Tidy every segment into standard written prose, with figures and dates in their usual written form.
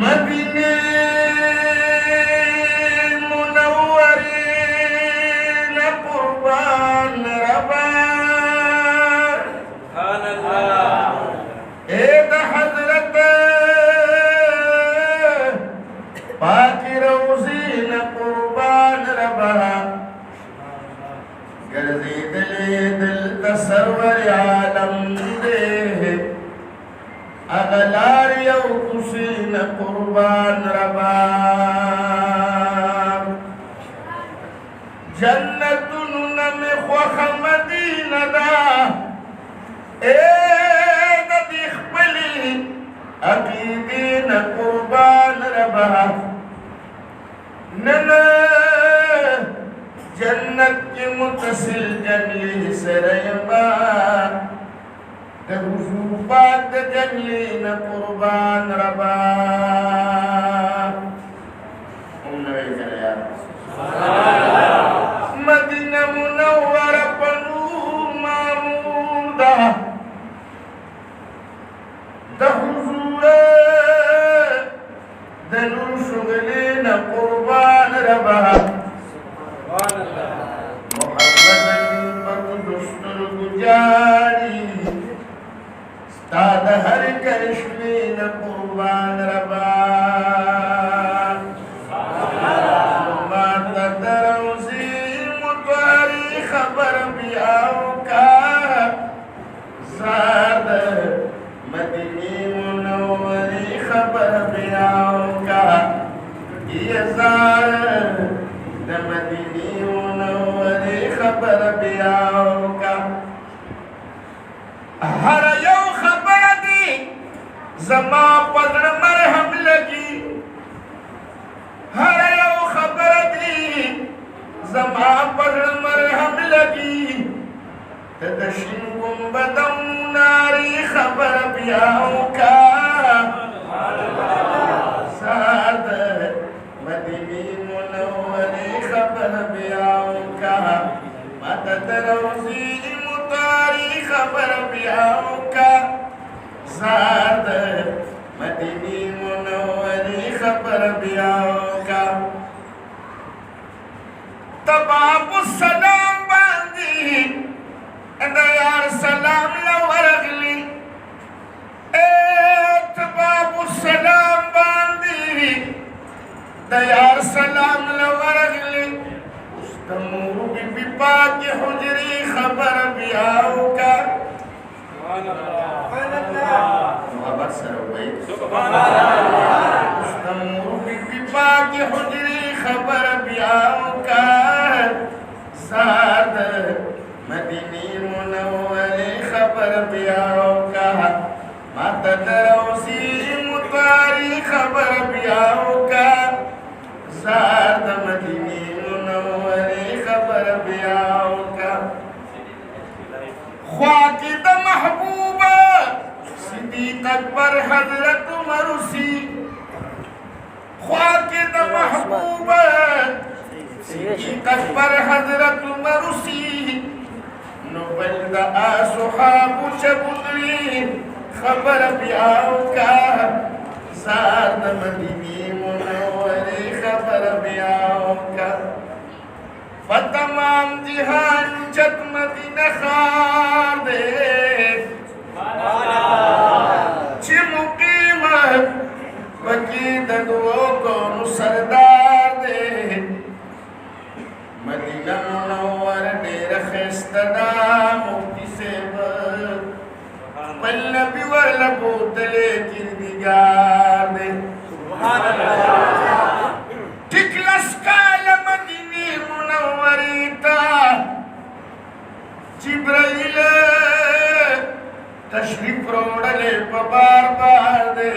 मदीने मुनव्वरे न कुर्बान रबा एद हजरत पाक रोज़ी न कुर्बान रबा गर्ज़ी दिल तसव्वुर आलम दे अगलार यौ तुसी न कुर्बान रबा जन्नतुन में ख्वाह मदीना दा ए नदी खपली अकीदी न कुर्बान रबा नन जन्नत के मुतसिल जंगली सरयबा दहुजूबात जंगली न कुर्बान रबा मदीना मुनव्वरा पनु मामूदा दहुजूर दनु शुगली न कुर्बान रबा गुजारी ताद हर करिश्मे न कुर्बान रबा माता दरोज़ी मुतारी खबर बियाओ का ज़ाद मदीने मुनव्वरी खबर बियाओ का ये ज़ाद मदीने मुनव्वरी खबर बियाओ का हर यौ खबर दी जमा पदर मरहम लगी हर यौ खबर दी जमा पदर मरहम लगी तदशिन गुंबदम नारी खबर बियाओ का साद मदीने मुनव्वरी खबर बियाओ का मदद रोज़ी मुतारी खबर बियाओ का ज़ाद मदीने मुनव्वरी खबर बियाओ का तबाबु सलाम बांदी दयार सलाम लवरगली ए तबाबु सलाम बांदी दयार सलाम लवरगली तमूर बीबी पाक हुजरी खबर बियाओ का तमूर बीबी पाक हुजरी खबर बियाओ का ज़ाद मदीने मुनव्वरी खबर बियाओ का माता दरोज़ी मुतारी खबर बियाओ का ज़ाद मदीने मुनव्वरी खबर बियाओ का ख्वाकिद महबूबा सिद्दीक़ अकबर हज़रत मरुसी ख्वाकिद महबूबा सिद्दीक़ अकबर हज़रत मरुसी नुबलद असहाबु चबुतरी खबर बियाओ का ज़ाद मदीने मुनव्वरी खबर बियाओ का तमाम जिहान जत मदीना खार दे चिमुकीमत वकीद दुओ को सरदार दे मदीना मुनव्वर डेर खिस्तदा मुक्ति से पल्लबी वरल बोतले किरदिगार दे सुभान अल्लाह टिकलस काल मदीने मुनव्वरी ता जिब्राइल तशरीफ रोड़ले बार बार दे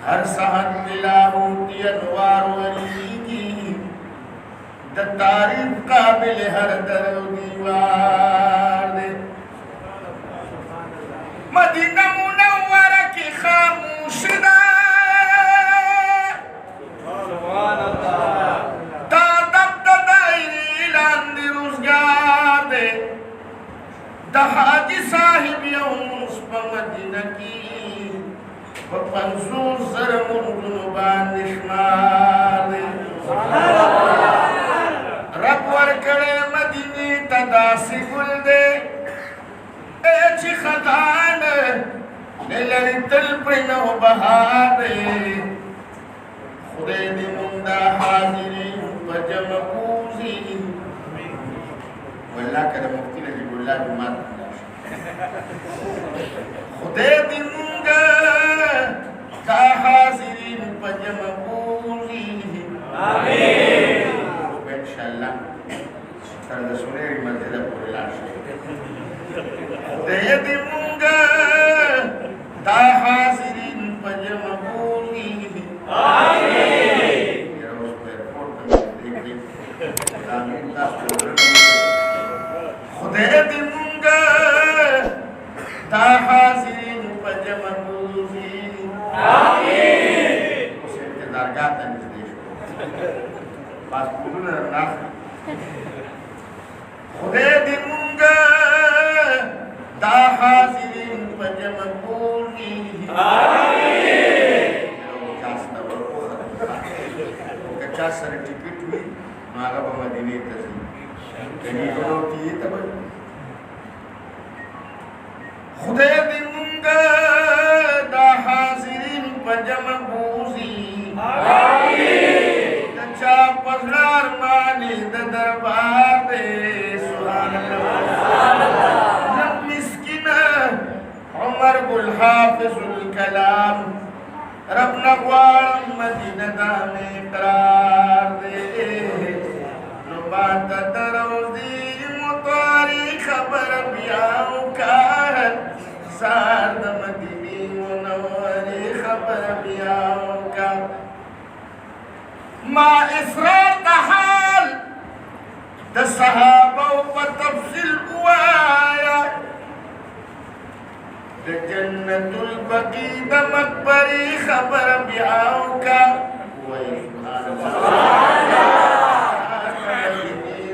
हर सहन मिला होती अनवार वली की द तारीफ काबिल हर दर दीवार दे मदीना मुनव्वरा की खामोश हाजी साहिब मदीना की 500 خزان للری تل پرنو بہادے خدای دی مندا حاضری وجم پوزی والله کده مفتی نجیب الله جماعت خدای دی مندا تا حاضرین وجم پوزی آمین انشاءاللہ سرد سنیری مسجد پوری لاشی خدای دی مندا تا حاضرین وجم پوزی آمین یا اس پر ایرپورٹ میں دیکھ آمین تاس خدای دی منگا تا حاضرین پجم پوزی آمین اس انتظار گاتا نزدیش پاس پولون رناخ خدای دی منگا تا حاضرین پجم پوزی آمین کچا سر ٹکٹ ہوئی ماغا با مدینی تزیم کنی گنو کی تب خدای دی منگا دا حاضرین پجم بوزی کچا پزلار مانی دا دربار دے سبحان اللہ نب مسکن عمر گل حافظ الکلام رب نغوارم مدینہ دام اقرار دے نبات دروزی مطاری خبر بیاؤں کار سارد مدینی منوری خبر بیاؤں کار ما اسرار دا حال دا صحابہ و تفصیل اوایا جنت البقی دا مقبری خبر بیاؤں کا سبحان اللہ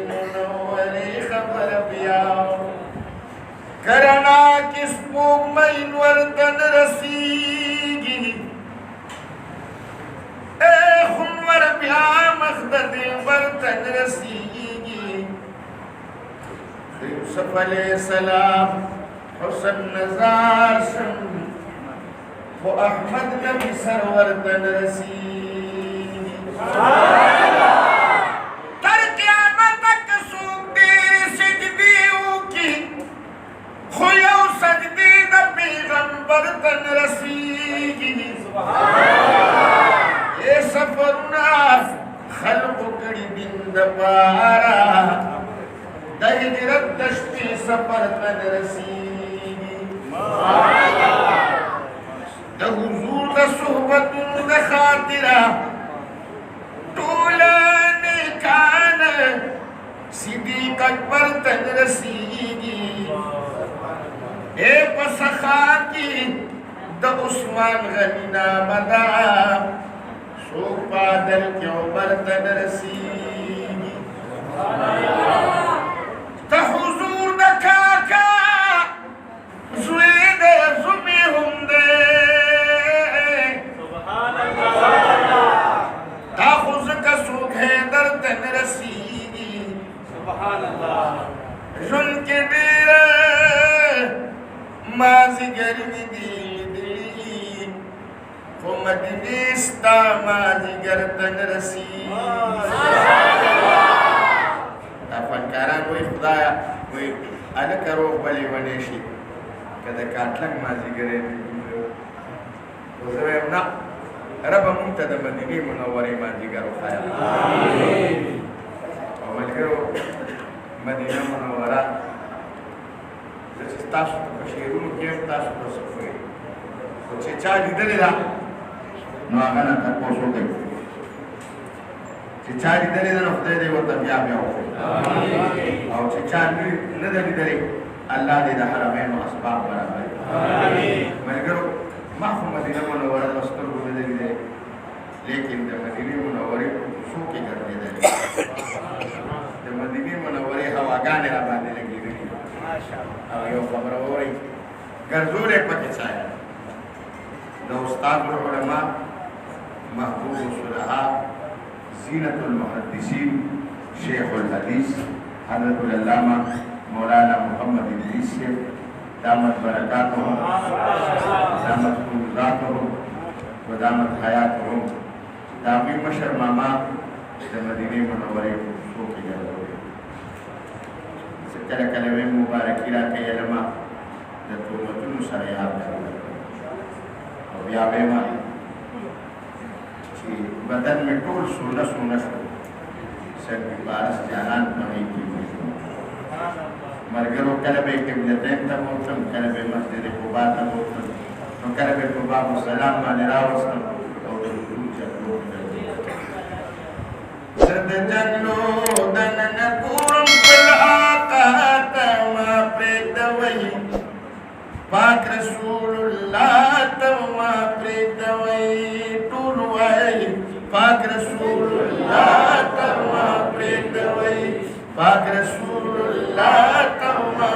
منوری خبر بیاؤں کرنا کس پوگ مین وردن رسیگی اے خنور بیا مخدد وردن رسیگی یوسف علیہ السلام حسن نظار شم و احمد نبی سرور تن رسی تر قیامت تک سوک دیر سجدیوں کی خویو سجدی دا پیغمبر تن رسی اے سفرنا خلق کڑی دن دا پارا دا ہجرت دشتی سفر تن رسی دا حضور دا صحبتون دا خاطرہ طولانی کان صدیق اکبر تن رسیگی اے پسخا کی دا عثمان غنی نام دا سوک پادر کی عمر تن رسیگی دا حضور دا کاکا زوی دے زمی ہم دے سبحان اللہ تا خوز کا سوک ہے در تن رسیگی سبحان اللہ جن کے دیر مازی گرمی دی کو مدینیستا مازی گر تن رسیگی تا فنکاران وی خدایا وی الکروح بلی ونیشی کده کاتلک مازی گره وزویم نا رب مونتا دا مدینی منوری مازی گرو خیال و ملگرو مدینه منورا جسی تاسو تا بشیرونو کیم تاسو تا سفوی و چه چا لیدلی دا نو آغانا تا پوسو گئی چه چا لیدلی دا نو خدای دی ورطا بیا بیا ہوئی او چه چا ندلی دلی اللہ دے دا حرمین و اسباب برابر ملگرو محفو مدینہ منورہ مستر کو دے دے لیکن دا مدینہ منورہ سو کے گھر دے دے دا مدینہ منورہ ہواگانے آبانے لگی دے او یو خبر ہو رہی گرزولے پکے چاہے دا استاد العلماء محبوب الصلحاء زینت المحدثین شیخ الحدیث حضرت العلامہ مولانا محمد ادریس سے दामत बरकातुहुम दामत खुरातुहुम व दामत हयातुहुम। दामी मशर मामा मदीने मुनव्वरे को की जरूरत सकल कलमे मुबारक राके यलमा जतुमतुन सरियात और यावे मा कि बदन में टोल सोना सोना सर की बारस जानान नहीं की मरगरो कलबे के बिलतें तब होतम कलबे मस्जिद कुबा तब होतम तो कलबे कुबा सलाम माने रावस्तम और दुरूद जलो सद जलो दन नकुरम कल आकात मा प्रेदवई पाक रसूलुल्लाह तमा प्रेदवई टुरवई पाक रसूलुल्लाह तमा प्रेदवई पाक रसूलुल्लाह तमा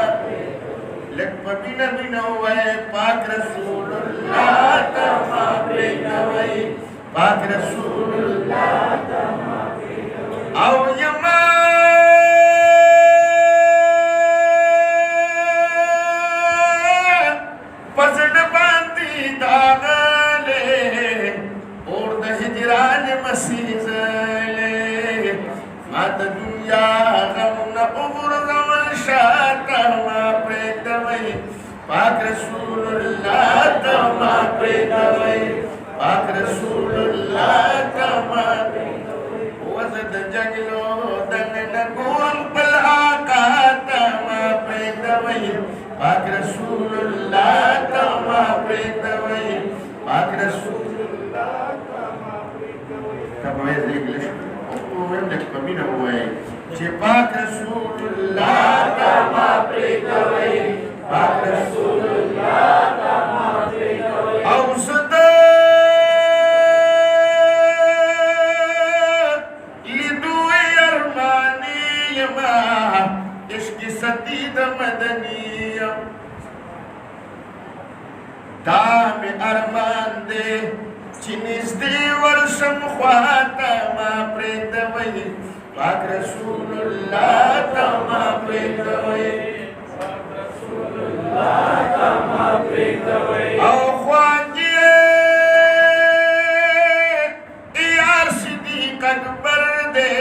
लक बिन बिन वै पाक रसूलुल्लाह तमा प्रेदवई पाक रसूलुल्लाह तमा औ यमा पसड बांधी दागले और द हिजरान मसीजले मात दुनिया गम न उबर गमन शाता मा प्रेदवई पाक रसूलुल्लाह तमा प्रेदवई पाक रसूलुल्लाह तमा वजद जगलो दन नकुरम कल आकात मा प्रेदवई पाक रसूलुल्लाह तमा प्रेदवई पाक रसूलुल्लाह तमा प्रेदवई कब वे इंग्लिश ओवेम लक पमिना हुए जे पाक रसूलुल्लाह तमा प्रेदवई पाक रसूलुल्लाह तमा प्रेदवई औसद लिदुए अरमानियमा इश्क सदीद मदनिया दाम अरमान दे चिनिस दे वर्षम ख्वाता मा प्रेदवई पाक रसूलुल्लाह तमा प्रेदवई पाक रसूलुल्लाह तमा प्रेदवई औ ख्वाजिए यार सिद्दीक अकबर दे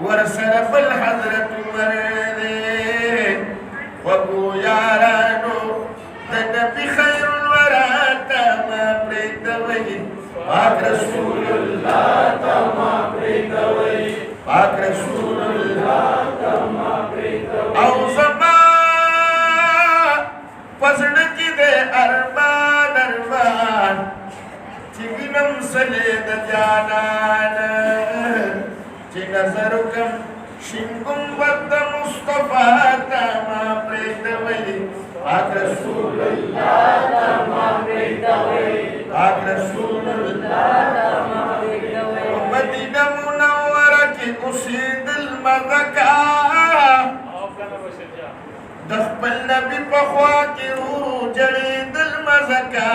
वरसर बल हजरत उमर दे वगो यारानो तनबी खैरुल वरा तमा प्रेदवई पाक रसूलुल्लाह तमा प्रेदवई पाक रसूलुल्लाह तमा प्रेदवई औ समा पसड की दे अरमान अरमान चिगिनम सले द जानान ची नजरुकम शिंगुम बद मुस्तफा तमा प्रेदवई पाक रसूलुल्लाह तमा प्रेदवई पाक रसूलुल्लाह तमा प्रेदवई मदीना मुनव्वरा की उसी दिल मज़का दखबल नबी पखवा की रूह जड़ी दिल मज़का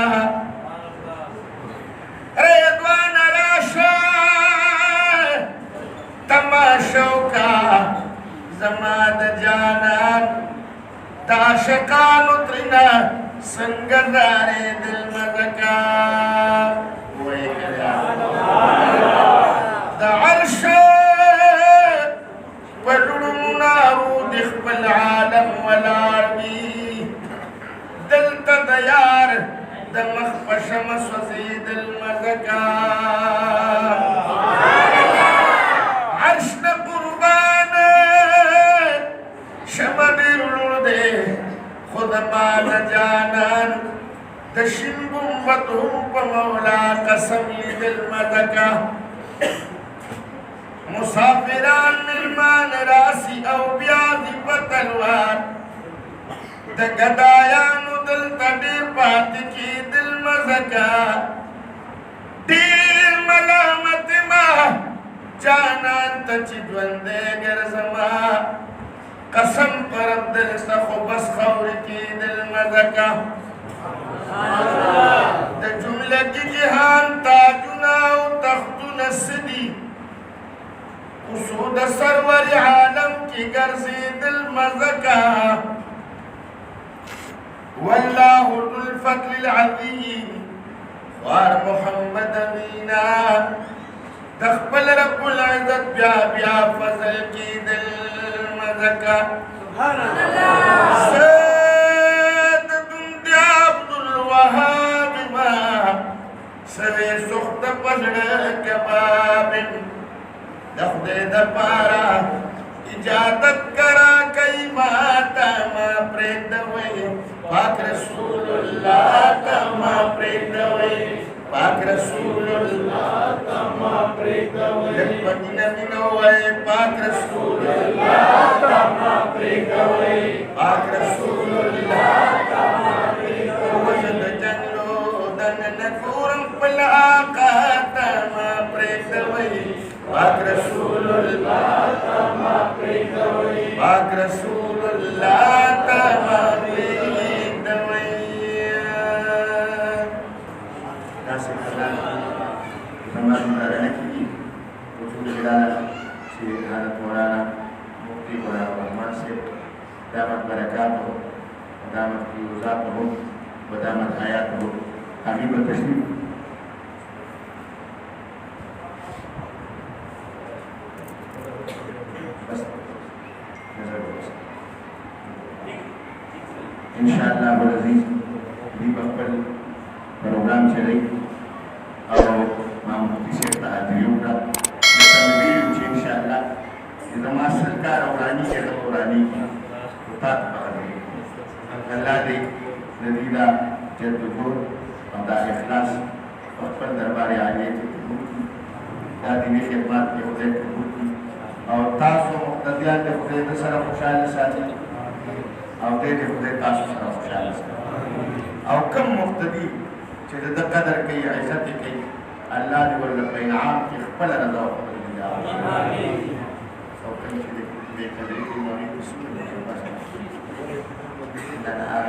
रेदवान राशा तमाशो का जमाद जानान ताशकान उतरिना संगदारे दिल मज़का वो एक द अर्श पलुड़मुनारू दिखबल आलम वलावी दिल तदयार दमख पशम स्वजी दिल मज़का अर्श न कुर्बान शमदिर दे खुद माल जानन दशिन गुम्बतुम पमौला कसम दिल मज़का मुसाफिरान मिलमान रासी औ ब्याजी पतलवार द गदायानु दिल तडीर पात की दिल मज़का दीर मलामत मा जानन तची द्वंदे गरजमा कसम पर दिल सखो बस खौर की दिल मज़का द जुमले की जिहान ताजुना तख्तु नस्दी उसूद सरवर आलम की गर्जी दिल मज़का والله ذو الفضل العظيم وار محمد امینا تخبل رب العزت بیا فضل کی دل مزکا سبحان اللہ سید دن عبد الوهاب ما سوی سخت پسڑ کباب دخد دپارا اجازت کرا کئی ماتا ما پریدوئی پاک رسول اللہ کما پریدوئی پاک رسول اللہ کما پریدوئی لپنی نبینوئی پاک رسول اللہ کما پریدوئی پاک رسول اللہ کما پریدوئی وزد جنلو دن نکورم پل آقا تما پریدوئی پاک رسول اللہ کما پریدوئی پاک رسول اللہ کما پریدوئی Teman saudara ini Rasul Syekh Hadat Maulana Mufti Maulana Masjid damat barakatuh damat fiyuzatuh damat ayatuh kami bertaslim इंशाअल्लाह बरज़ीज़ di bakal program sering atau mampu diserta juga bisa lebih insyaallah kita masuk ke orani tetap pada Allah di nadira jatuh pada ikhlas open darbar yang itu dan ini khidmat yang sudah atau tasu muqtadiyan yang sudah terserah khusyalah saja atau dia sudah tasu terserah khusyalah saja او كم مقتدي چې د قدر کوي عزت کوي الله دې ورله په انعام کې خپل رضا او خپل رضا امين او کوم چې دې قدر کوي نو رسول الله صلی الله علیه وسلم